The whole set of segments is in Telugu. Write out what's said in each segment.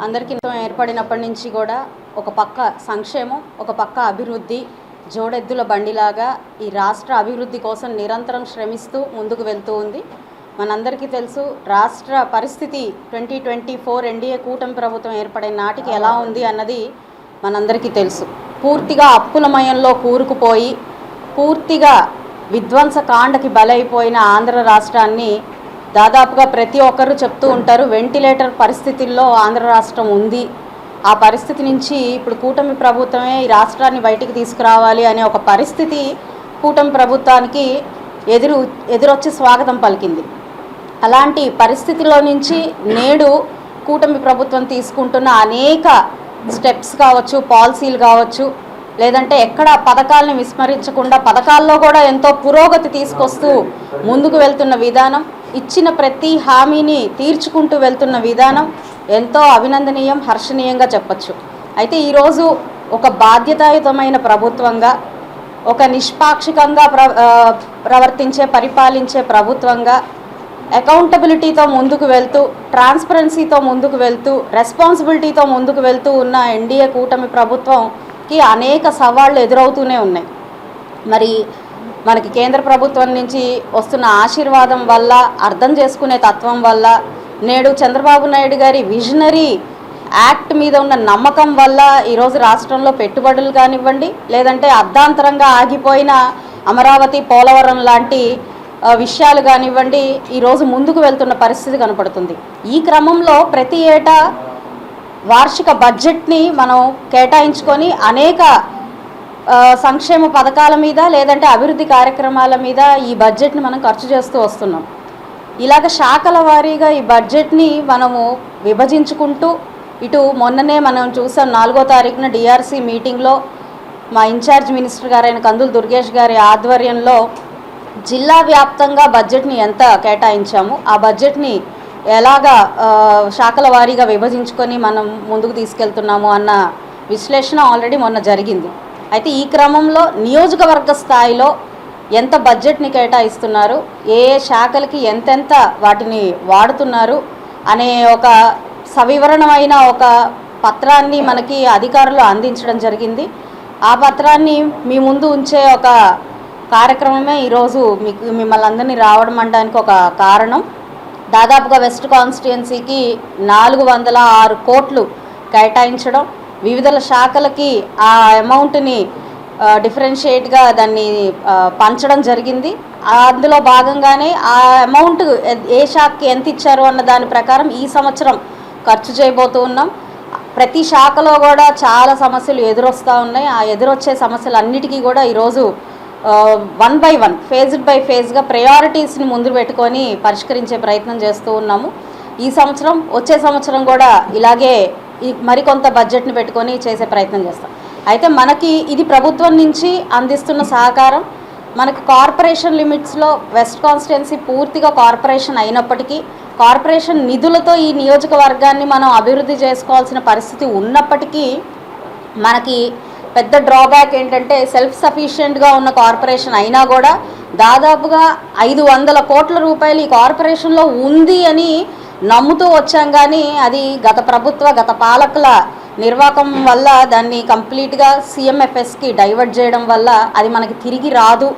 అందరికీ ఏర్పడినప్పటి నుంచి కూడా ఒక పక్క సంక్షేమం, ఒక పక్క అభివృద్ధి జోడెద్దుల బండిలాగా ఈ రాష్ట్ర అభివృద్ధి కోసం నిరంతరం శ్రమిస్తూ ముందుకు వెళ్తూ ఉంది. మనందరికీ తెలుసు రాష్ట్ర పరిస్థితి 2024 ఎన్డీఏ కూటమి ప్రభుత్వం ఏర్పడిన నాటికి ఎలా ఉంది అన్నది మనందరికీ తెలుసు. పూర్తిగా అప్పులమయంలో కూరుకుపోయి పూర్తిగా విధ్వంసకాండకి బలైపోయిన ఆంధ్ర రాష్ట్రాన్ని దాదాపుగా ప్రతి ఒక్కరు చెప్తూ ఉంటారు, వెంటిలేటర్ పరిస్థితుల్లో ఆంధ్ర రాష్ట్రం ఉంది. ఆ పరిస్థితి నుంచి ఇప్పుడు కూటమి ప్రభుత్వమే ఈ రాష్ట్రాన్ని బయటికి తీసుకురావాలి అనే ఒక పరిస్థితి కూటమి ప్రభుత్వానికి ఎదురొచ్చి స్వాగతం పలికింది. అలాంటి పరిస్థితిలో నుంచి నేడు కూటమి ప్రభుత్వం తీసుకుంటున్న అనేక స్టెప్స్ కావచ్చు, పాలసీలు కావచ్చు, లేదంటే ఎక్కడ పథకాలను విస్మరించకుండా పథకాల్లో కూడా ఎంతో పురోగతి తీసుకొస్తూ ముందుకు వెళ్తున్న విధానం, ఇచ్చిన ప్రతి హామీని తీర్చుకుంటూ వెళ్తున్న విధానం ఎంతో అభినందనీయం, హర్షణీయంగా చెప్పచ్చు. అయితే ఈరోజు ఒక బాధ్యతాయుతమైన ప్రభుత్వంగా, ఒక నిష్పాక్షికంగా పరిపాలించే ప్రభుత్వంగా, అకౌంటబిలిటీతో ముందుకు వెళ్తూ, ట్రాన్స్పరెన్సీతో ముందుకు వెళ్తూ, రెస్పాన్సిబిలిటీతో ముందుకు వెళ్తూ ఉన్న ఎన్డీఏ కూటమి ప్రభుత్వంకి అనేక సవాళ్లు ఎదురవుతూనే ఉన్నాయి. మరి మనకి కేంద్ర ప్రభుత్వం నుంచి వస్తున్న ఆశీర్వాదం వల్ల, అర్థం చేసుకునే తత్వం వల్ల, నేడు చంద్రబాబు నాయుడు గారి విజనరీ యాక్ట్ మీద ఉన్న నమ్మకం వల్ల ఈరోజు రాష్ట్రంలో పెట్టుబడులు కానివ్వండి, లేదంటే అర్ధాంతరంగా ఆగిపోయిన అమరావతి, పోలవరం లాంటి విషయాలు కానివ్వండి, ఈరోజు ముందుకు వెళ్తున్న పరిస్థితి కనపడుతుంది. ఈ క్రమంలో ప్రతి ఏటా వార్షిక బడ్జెట్ని మనం కేటాయించుకొని అనేక సంక్షేమ పథకాల మీద, లేదంటే అభివృద్ధి కార్యక్రమాల మీద ఈ బడ్జెట్ని మనం ఖర్చు చేస్తూ వస్తున్నాం. ఇలాగ శాఖల వారీగా ఈ బడ్జెట్ని మనము విభజించుకుంటూ, ఇటు మొన్ననే మనం చూసాం 4వ తారీఖున డిఆర్సీ మీటింగ్లో మా ఇన్ఛార్జ్ మినిస్టర్ గారైన కందుల దుర్గేష్ గారి ఆధ్వర్యంలో జిల్లా వ్యాప్తంగా బడ్జెట్ని ఎంత కేటాయించాము, ఆ బడ్జెట్ని ఎలాగా శాఖల వారీగా విభజించుకొని మనం ముందుకు తీసుకెళ్తున్నాము అన్న విశ్లేషణ ఆల్రెడీ మొన్న జరిగింది. అయితే ఈ క్రమంలో నియోజకవర్గ స్థాయిలో ఎంత బడ్జెట్ని కేటాయిస్తున్నారు, ఏ శాఖలకి ఎంతెంత వాటిని వాడుతున్నారు అనే ఒక సవివరణమైన ఒక పత్రాన్ని మనకి అధికారులు అందించడం జరిగింది. ఆ పత్రాన్ని మీ ముందు ఉంచే ఒక కార్యక్రమమే ఈరోజు మిమ్మల్ని అందరినీ రావడం అనడానికి ఒక కారణం. దాదాపుగా వెస్ట్ కాన్స్టిట్యుయెన్సీకి 406 కోట్లు కేటాయించడం, వివిధ శాఖలకి ఆ అమౌంట్ని డిఫరెన్షియేట్గా దాన్ని పంచడం జరిగింది. అందులో భాగంగానే ఆ అమౌంట్ ఏ శాఖకి ఎంత ఇచ్చారు అన్న దాని ప్రకారం ఈ సంవత్సరం ఖర్చు చేయబోతూ ఉన్నాం. ప్రతి శాఖలో కూడా చాలా సమస్యలు ఎదురొస్తూ ఉన్నాయి. ఆ ఎదురొచ్చే సమస్యలన్నిటికీ కూడా ఈరోజు 1 by 1 ఫేజ్డ్ బై ఫేజ్గా ప్రయారిటీస్ని ముందు పెట్టుకొని పరిష్కరించే ప్రయత్నం చేస్తూ ఉన్నాము. ఈ సంవత్సరం, వచ్చే సంవత్సరం కూడా ఇలాగే మరికొంత బడ్జెట్ని పెట్టుకొని చేసే ప్రయత్నం చేస్తాం. అయితే మనకి ఇది ప్రభుత్వం నుంచి అందిస్తున్న సహకారం. మనకి కార్పొరేషన్ లిమిట్స్లో వెస్ట్ కాన్స్టిట్యుయెన్సీ పూర్తిగా కార్పొరేషన్ అయినప్పటికీ, కార్పొరేషన్ నిధులతో ఈ నియోజకవర్గాన్ని మనం అభివృద్ధి చేసుకోవాల్సిన పరిస్థితి ఉన్నప్పటికీ మనకి పెద్ద డ్రాబ్యాక్ ఏంటంటే సెల్ఫ్ సఫిషియెంట్గా ఉన్న కార్పొరేషన్ అయినా కూడా దాదాపుగా 500 కోట్ల రూపాయలు ఈ కార్పొరేషన్లో ఉంది అని నమ్ముతూ వచ్చాం. కానీ అది గత పాలకుల నిర్వాహకం వల్ల దాన్ని కంప్లీట్గా CMFSకి డైవర్ట్ చేయడం వల్ల అది మనకి తిరిగి రాదు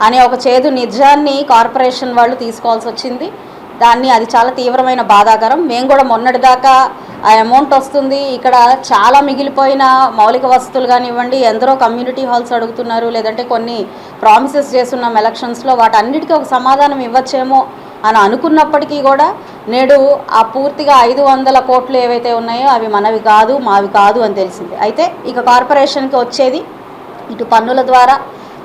అనే ఒక చేదు నిజాన్ని కార్పొరేషన్ వాళ్ళు తీసుకోవాల్సి వచ్చింది. అది చాలా తీవ్రమైన బాధాకరం. మేము కూడా మొన్నటిదాకా ఆ అమౌంట్ వస్తుంది, ఇక్కడ చాలా మిగిలిపోయిన మౌలిక వసతులు కానివ్వండి, ఎందరో కమ్యూనిటీ హాల్స్ అడుగుతున్నారు, లేదంటే కొన్ని ప్రామిసెస్ చేస్తున్నాం ఎలక్షన్స్లో, వాటన్నిటికీ ఒక సమాధానం ఇవ్వచ్చేమో అని అనుకున్నప్పటికీ కూడా నేడు ఆ పూర్తిగా 500 కోట్లు ఏవైతే ఉన్నాయో అవి మనవి కాదు, మావి కాదు అని తెలిసింది. అయితే ఇక కార్పొరేషన్కి వచ్చేది ఇటు పన్నుల ద్వారా,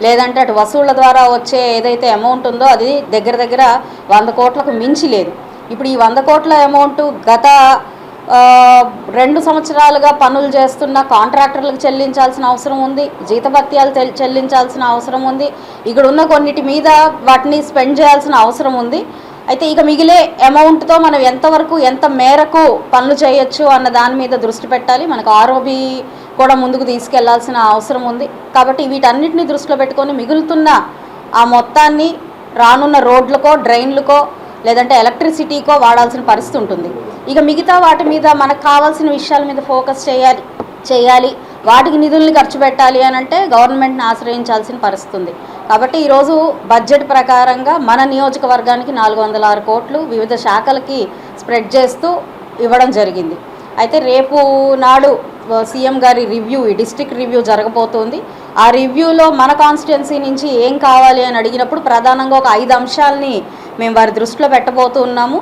లేదంటే అటు వసూళ్ల ద్వారా వచ్చే ఏదైతే అమౌంట్ ఉందో అది దగ్గర 100 కోట్లకు మించి లేదు. ఇప్పుడు ఈ 100 కోట్ల అమౌంట్ గత 2 సంవత్సరాలుగా పనులు చేస్తున్న కాంట్రాక్టర్లకు చెల్లించాల్సిన అవసరం ఉంది, జీతభత్యాలు చెల్లించాల్సిన అవసరం ఉంది, ఇక్కడ ఉన్న కొన్నిటి మీద వాటిని స్పెండ్ చేయాల్సిన అవసరం ఉంది. అయితే ఇక మిగిలే అమౌంట్తో మనం ఎంతవరకు, ఎంత మేరకు పనులు చేయొచ్చు అన్న దాని మీద దృష్టి పెట్టాలి. మనకు ROB కూడా ముందుకు తీసుకెళ్లాల్సిన అవసరం ఉంది. కాబట్టి వీటన్నిటిని దృష్టిలో పెట్టుకొని మిగులుతున్న ఆ మొత్తాన్ని రానున్న రోడ్లకో, డ్రైన్లకో, లేదంటే ఎలక్ట్రిసిటీకో వాడాల్సిన పరిస్థితి ఉంటుంది. ఇక మిగతా వాటి మీద మనకు కావాల్సిన విషయాల మీద ఫోకస్ చేయాలి వాటికి నిధుల్ని ఖర్చు పెట్టాలి అని అంటే గవర్నమెంట్ని ఆశ్రయించాల్సిన పరిస్థితి ఉంది. కాబట్టి ఈరోజు బడ్జెట్ ప్రకారంగా మన నియోజకవర్గానికి 406 కోట్లు వివిధ శాఖలకి స్ప్రెడ్ చేస్తూ ఇవ్వడం జరిగింది. అయితే రేపు నాడు సీఎం గారి రివ్యూ, డిస్ట్రిక్ట్ రివ్యూ జరగబోతోంది. ఆ రివ్యూలో మన కాన్స్టిట్యున్సీ నుంచి ఏం కావాలి అని అడిగినప్పుడు ప్రధానంగా ఒక 5 అంశాలని మేము వారి దృష్టిలో పెట్టబోతున్నాము.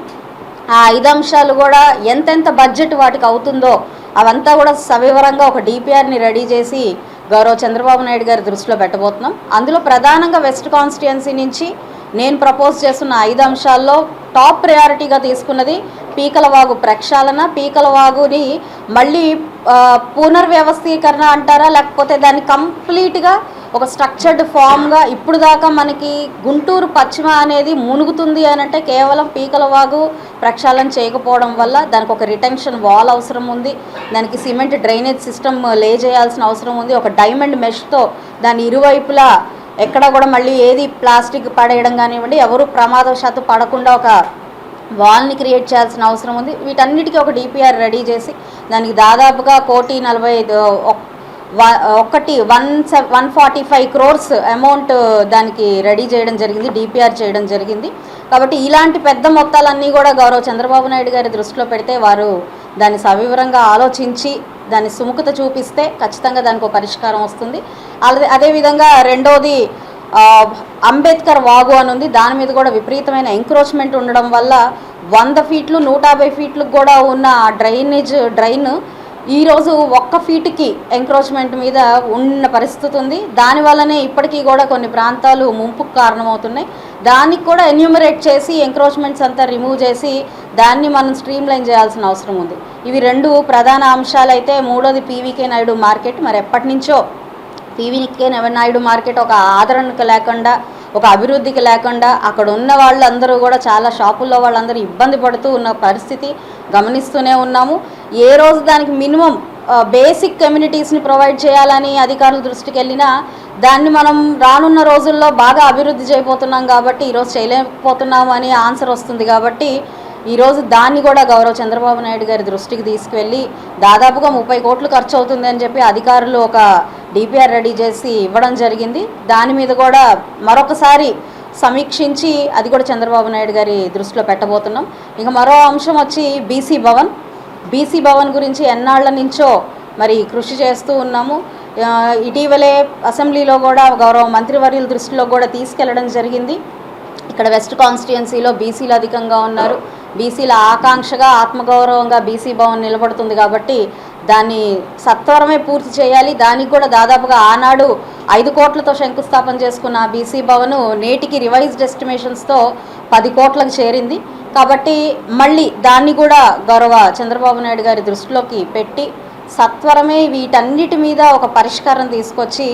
ఆ 5 అంశాలు కూడా ఎంతెంత బడ్జెట్ వాటికి అవుతుందో అవంతా కూడా సవివరంగా ఒక డిపిఆర్ని రెడీ చేసి గౌరవ చంద్రబాబు నాయుడు గారి దృష్టిలో పెట్టబోతున్నాం. అందులో ప్రధానంగా వెస్ట్ కాన్స్టిట్యున్సీ నుంచి నేను ప్రపోజ్ చేస్తున్న 5 అంశాల్లో టాప్ ప్రయారిటీగా తీసుకున్నది పీకలవాగు ప్రక్షాళన. పీకలవాగుని మళ్ళీ పునర్వ్యవస్థీకరణ అంటారా, లేకపోతే దాన్ని కంప్లీట్గా ఒక స్ట్రక్చర్డ్ ఫామ్గా ఇప్పుడు దాకా మనకి గుంటూరు పశ్చిమ అనేది మునుగుతుంది అని అంటే కేవలం పీకలవాగు ప్రక్షాళన చేయకపోవడం వల్ల. దానికి ఒక రిటెన్షన్ వాల్ అవసరం ఉంది, దానికి సిమెంట్ డ్రైనేజ్ సిస్టమ్ లే చేయాల్సిన అవసరం ఉంది. ఒక డైమండ్ మెష్తో దాని ఇరువైపులా ఎక్కడ కూడా మళ్ళీ ఏది ప్లాస్టిక్ పడేయడం కానివ్వండి, ఎవరు ప్రమాదవశాత్తు పడకుండా ఒక వాల్ని క్రియేట్ చేయాల్సిన అవసరం ఉంది. వీటన్నిటికీ ఒక డిపిఆర్ రెడీ చేసి దానికి దాదాపుగా 145 crores అమౌంట్ దానికి రెడీ చేయడం జరిగింది, డిపిఆర్ చేయడం జరిగింది. కాబట్టి ఇలాంటి పెద్ద మొత్తాలన్నీ కూడా గౌరవ చంద్రబాబు నాయుడు గారి దృష్టిలో పెడితే వారు దాన్ని సవివరంగా ఆలోచించి దాన్ని సుముఖత చూపిస్తే ఖచ్చితంగా దానికి ఒక పరిష్కారం వస్తుంది. అదేవిధంగా రెండోది అంబేద్కర్ వాగు అని ఉంది. దాని మీద కూడా విపరీతమైన ఎంక్రోచ్మెంట్ ఉండడం వల్ల 100 ఫీట్లు 150 ఫీట్లకు కూడా ఉన్న డ్రైన్ ఈరోజు 1 ఫీట్కి ఎంక్రోచ్మెంట్ మీద ఉన్న పరిస్థితి ఉంది. దానివల్లనే ఇప్పటికీ కూడా కొన్ని ప్రాంతాలు ముంపుకు కారణమవుతున్నాయి. దానికి కూడా ఎన్యూమరేట్ చేసి ఎంక్రోచ్మెంట్స్ అంతా రిమూవ్ చేసి దాన్ని మనం స్ట్రీమ్ లైన్ చేయాల్సిన అవసరం ఉంది. ఇవి 2 ప్రధాన అంశాలు. అయితే మూడోది పీవీకే నాయుడు మార్కెట్. మరి ఎప్పటి నుంచో పీవీకే నాయుడు మార్కెట్ ఒక ఆదరణకు లేకుండా, ఒక అభివృద్ధికి లేకుండా అక్కడ ఉన్న వాళ్ళందరూ కూడా చాలా షాపుల్లో వాళ్ళందరూ ఇబ్బంది పడుతూ ఉన్న పరిస్థితి గమనిస్తూనే ఉన్నాము. ఏ రోజు దానికి మినిమం బేసిక్ కమ్యూనిటీస్ని ప్రొవైడ్ చేయాలని అధికారుల దృష్టికి వెళ్ళినా దాన్ని మనం రానున్న రోజుల్లో బాగా అభివృద్ధి చేయబోతున్నాం కాబట్టి ఈరోజు చేయలేకపోతున్నాము అని ఆన్సర్ వస్తుంది. కాబట్టి ఈరోజు దాన్ని కూడా గౌరవ చంద్రబాబు నాయుడు గారి దృష్టికి తీసుకువెళ్ళి దాదాపుగా 30 కోట్లు ఖర్చు అవుతుంది అని చెప్పి అధికారులు ఒక డిపిఆర్ రెడీ చేసి ఇవ్వడం జరిగింది. దాని మీద కూడా మరొకసారి సమీక్షించి అది కూడా చంద్రబాబు నాయుడు గారి దృష్టిలో పెట్టబోతున్నాం. ఇక మరో అంశం వచ్చి బీసీ భవన్ గురించి ఎన్నాళ్ల నుంచో మరి కృషి చేస్తూ ఉన్నాము. ఇటీవలే అసెంబ్లీలో కూడా గౌరవ మంత్రివర్యుల దృష్టిలో కూడా తీసుకెళ్లడం జరిగింది. ఇక్కడ వెస్ట్ కాన్స్టిట్యున్సీలో బీసీలు అధికంగా ఉన్నారు. బీసీల ఆకాంక్షగా ఆత్మగౌరవంగా బీసీ భవన్ నిలబడుతుంది కాబట్టి దాన్ని సత్వరమే పూర్తి చేయాలి. దానికి కూడా దాదాపుగా ఆనాడు 5 కోట్లతో శంకుస్థాపన చేసుకున్న బీసీ భవన్ నేటికి రివైజ్డ్ ఎస్టిమేషన్స్తో 10 కోట్లకు చేరింది. కాబట్టి మళ్ళీ దాన్ని కూడా గౌరవ చంద్రబాబు నాయుడు గారి దృష్టిలోకి పెట్టి సత్వరమే వీటన్నిటి మీద ఒక పరిష్కారం తీసుకొచ్చి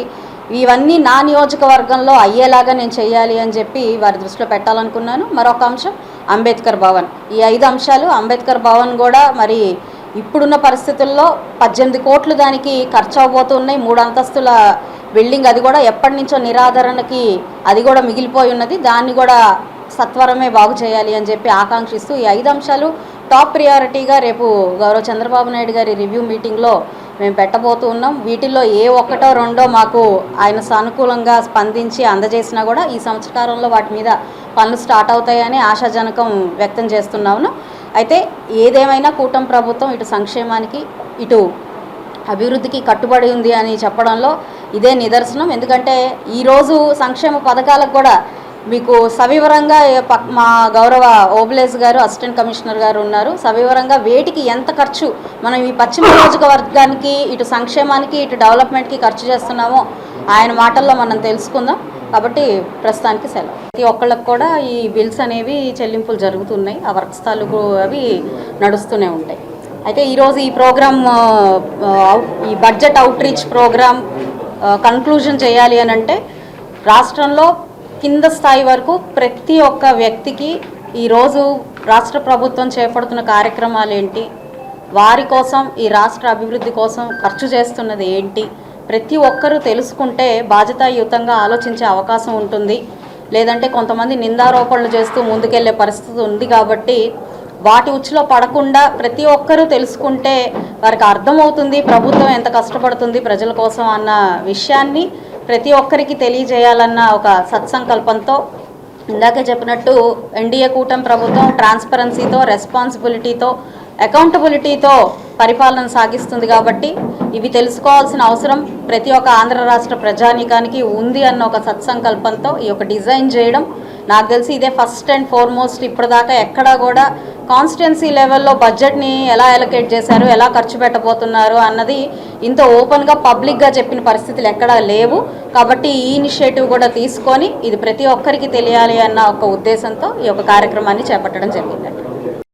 ఇవన్నీ నా నియోజకవర్గంలో అయ్యేలాగా నేను చేయాలి అని చెప్పి వారి దృష్టిలో పెట్టాలనుకున్నాను. మరొక అంశం అంబేద్కర్ భవన్. ఈ 5 అంశాలు. అంబేద్కర్ భవన్ కూడా మరి ఇప్పుడున్న పరిస్థితుల్లో 18 కోట్లు దానికి ఖర్చు అవబోతున్నాయి. 3 అంతస్తుల బిల్డింగ్, అది కూడా ఎప్పటి నుంచో నిరాదరణకి అది కూడా మిగిలిపోయి ఉన్నది. దాన్ని కూడా సత్వరమే బాగు చేయాలి అని చెప్పి ఆకాంక్షిస్తూ ఈ 5 అంశాలు టాప్ ప్రియారిటీగా రేపు గౌరవ చంద్రబాబు నాయుడు గారి రివ్యూ మీటింగ్లో మేము పెట్టబోతూ ఉన్నాం. వీటిల్లో ఏ 1, 2 మాకు ఆయన సానుకూలంగా స్పందించి అందజేసినా కూడా ఈ సంవత్సరంలో వాటి మీద పనులు స్టార్ట్ అవుతాయని ఆశాజనకం వ్యక్తం చేస్తున్నాను. అయితే ఏదేమైనా కూటమి ప్రభుత్వం ఇటు సంక్షేమానికి ఇటు అభివృద్ధికి కట్టుబడి ఉంది అని చెప్పడంలో ఇదే నిదర్శనం. ఎందుకంటే ఈరోజు సంక్షేమ పథకాలకు కూడా మీకు సవివరంగా మా గౌరవ ఓబులేస్ గారు అసిస్టెంట్ కమిషనర్ గారు ఉన్నారు. సవివరంగా వేటికి ఎంత ఖర్చు మనం ఈ పశ్చిమ నియోజకవర్గానికి ఇటు సంక్షేమానికి ఇటు డెవలప్మెంట్కి ఖర్చు చేస్తున్నామో ఆయన మాటల్లో మనం తెలుసుకుందాం. కాబట్టి ప్రస్తుతానికి సెలవు. ప్రతి ఒక్కళ్ళకి కూడా ఈ బిల్స్ అనేవి చెల్లింపులు జరుగుతున్నాయి. ఆ వర్క్స్ తాలూకు అవి నడుస్తూనే ఉంటాయి. అయితే ఈరోజు ఈ ప్రోగ్రామ్ ఈ budget outreach program conclusion చేయాలి అని అంటే రాష్ట్రంలో కింద స్థాయి వరకు ప్రతి ఒక్క వ్యక్తికి ఈరోజు రాష్ట్ర ప్రభుత్వం చేపడుతున్న కార్యక్రమాలు ఏంటి, వారి కోసం ఈ రాష్ట్ర అభివృద్ధి కోసం ఖర్చు చేస్తున్నది ఏంటి, ప్రతి ఒక్కరూ తెలుసుకుంటే బాధ్యతాయుతంగా ఆలోచించే అవకాశం ఉంటుంది. లేదంటే కొంతమంది నిందారోపణలు చేస్తూ ముందుకెళ్లే పరిస్థితి ఉంది. కాబట్టి వాటి ఉచ్చులో పడకుండా ప్రతి ఒక్కరూ తెలుసుకుంటే వారికి అర్థమవుతుంది ప్రభుత్వం ఎంత కష్టపడుతుంది ప్రజల కోసం అన్న విషయాన్ని ప్రతి ఒక్కరికి తెలియజేయాలన్న ఒక సత్సంకల్పంతో ఇందాకే చెప్పినట్టు ఎన్డీఏ కూటమి ప్రభుత్వం ట్రాన్స్పరెన్సీతో, రెస్పాన్సిబిలిటీతో, అకౌంటబిలిటీతో పరిపాలన సాగిస్తుంది. కాబట్టి ఇవి తెలుసుకోవాల్సిన అవసరం ప్రతి ఒక్క ఆంధ్ర రాష్ట్ర ప్రజానీకానికి ఉంది అన్న ఒక సత్సంకల్పంతో ఈ యొక్క డిజైన్ చేయడం నాకు తెలిసి ఇదే ఫస్ట్ అండ్ ఫార్మోస్ట్. ఇప్పటిదాకా ఎక్కడా కూడా కాన్స్టిట్యున్సీ లెవెల్లో బడ్జెట్ని ఎలా అలొకేట్ చేశారు, ఎలా ఖర్చు పెట్టబోతున్నారు అన్నది ఇంత ఓపెన్గా పబ్లిక్గా చెప్పిన పరిస్థితులు ఎక్కడా లేవు. కాబట్టి ఈ ఇనిషియేటివ్ కూడా తీసుకొని ఇది ప్రతి ఒక్కరికి తెలియాలి అన్న ఒక ఉద్దేశంతో ఈ యొక్క కార్యక్రమాన్ని చేపట్టడం జరిగిందండి.